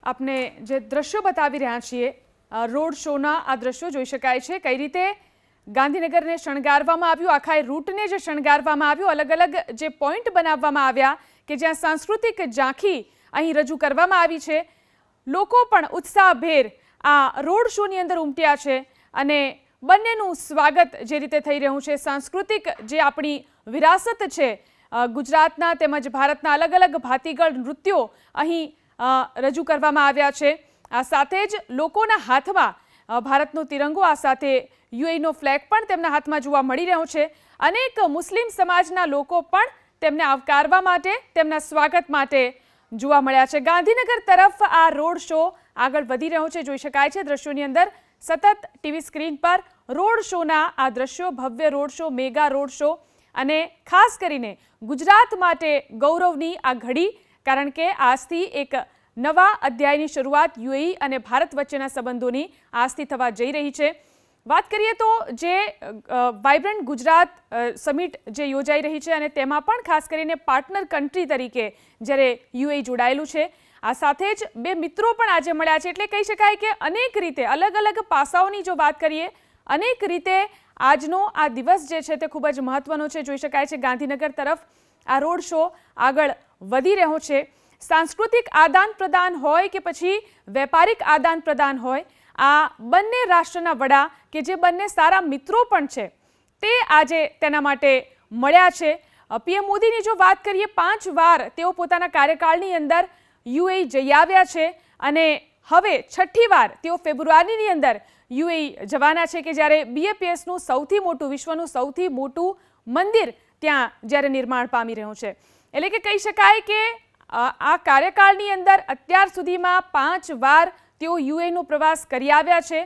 આપને જે દ્રશ્યો બતાવી રહ્યા છીએ રોડ શોના આ દ્રશ્યો જોઈ શકાય છે કઈ રીતે ગાંધીનગરને શણગારવામાં આવ્યું, આખા રૂટને જે શણગારવામાં આવ્યું, અલગ અલગ જે પોઈન્ટ બનાવવામાં આવ્યા કે જ્યાં સાંસ્કૃતિક ઝાંખી અહીં રજૂ કરવામાં આવી છે. લોકો પણ ઉત્સાહભેર આ રોડ શોની અંદર ઉમટ્યા છે અને બંનેનું સ્વાગત જે રીતે થઈ રહ્યું છે, સાંસ્કૃતિક જે આપણી વિરાસત છે ગુજરાતના તેમજ ભારતના અલગ અલગ ભાતીગળ નૃત્યો અહીં રજૂ કરવામાં આવ્યા છે. આ સાથે જ લોકોના હાથમાં ભારતનો તિરંગો, આ સાથે યુએઈનો ફ્લેગ પણ તેમના હાથમાં જોવા મળી રહ્યો છે. અનેક મુસ્લિમ સમાજના લોકો પણ તેમને આવકારવા માટે, તેમના સ્વાગત માટે જોવા મળ્યા છે. ગાંધીનગર તરફ આ રોડ શો આગળ વધી રહ્યો છે, જોઈ શકાય છે દ્રશ્યોની અંદર. સતત ટીવી સ્ક્રીન પર રોડ શોના આ દ્રશ્યો, ભવ્ય road show, mega road show, અને ખાસ કરીને ગુજરાત માટે ગૌરવની આ ઘડી, કારણ કે આજથી એક નવા અધ્યાયની શરૂઆત યુએઈ અને ભારત વચ્ચેના સંબંધોની આજથી થવા જઈ રહી છે. વાત કરીએ તો જે વાઇબ્રન્ટ ગુજરાત સમિટ જે યોજાઈ રહી છે અને તેમાં પણ ખાસ કરીને પાર્ટનર કન્ટ્રી તરીકે જ્યારે યુએઈ જોડાયેલું છે, આ સાથે જ બે મિત્રો પણ આજે મળ્યા છે. એટલે કહી શકાય કે અનેક રીતે અલગ અલગ પાસાઓની જો વાત કરીએ, અનેક રીતે આજનો આ દિવસ જે છે તે ખૂબ જ મહત્વનો છે. જોઈ શકાય છે ગાંધીનગર તરફ આ રોડ શો આગળ વધી રહ્યો છે. સાંસ્કૃતિક આદાન પ્રદાન હોય કે પછી વેપારિક આદાન પ્રદાન હોય, આ બંને રાષ્ટ્રના વડા કે જે બંને સારા મિત્રો પણ છે તે આજે તેના માટે મળ્યા છે. પીએમ મોદીની જો વાત કરીએ, 5 વાર તેઓ પોતાના કાર્યકાળની અંદર યુએઈ જઈ આવ્યા છે અને હવે 6ઠ્ઠી વાર તેઓ ફેબ્રુઆરીની અંદર યુએઈ જવાના છે કે જ્યારે બીએપીએસનું સૌથી મોટું, વિશ્વનું સૌથી મોટું મંદિર ત્યાં જ્યારે નિર્માણ પામી રહ્યું છે. એટલે કે કહી શકાય કે આ કાર્યકાળની અંદર અત્યાર સુધીમાં 5 વાર તેઓ યુએઈનો પ્રવાસ કરી આવ્યા છે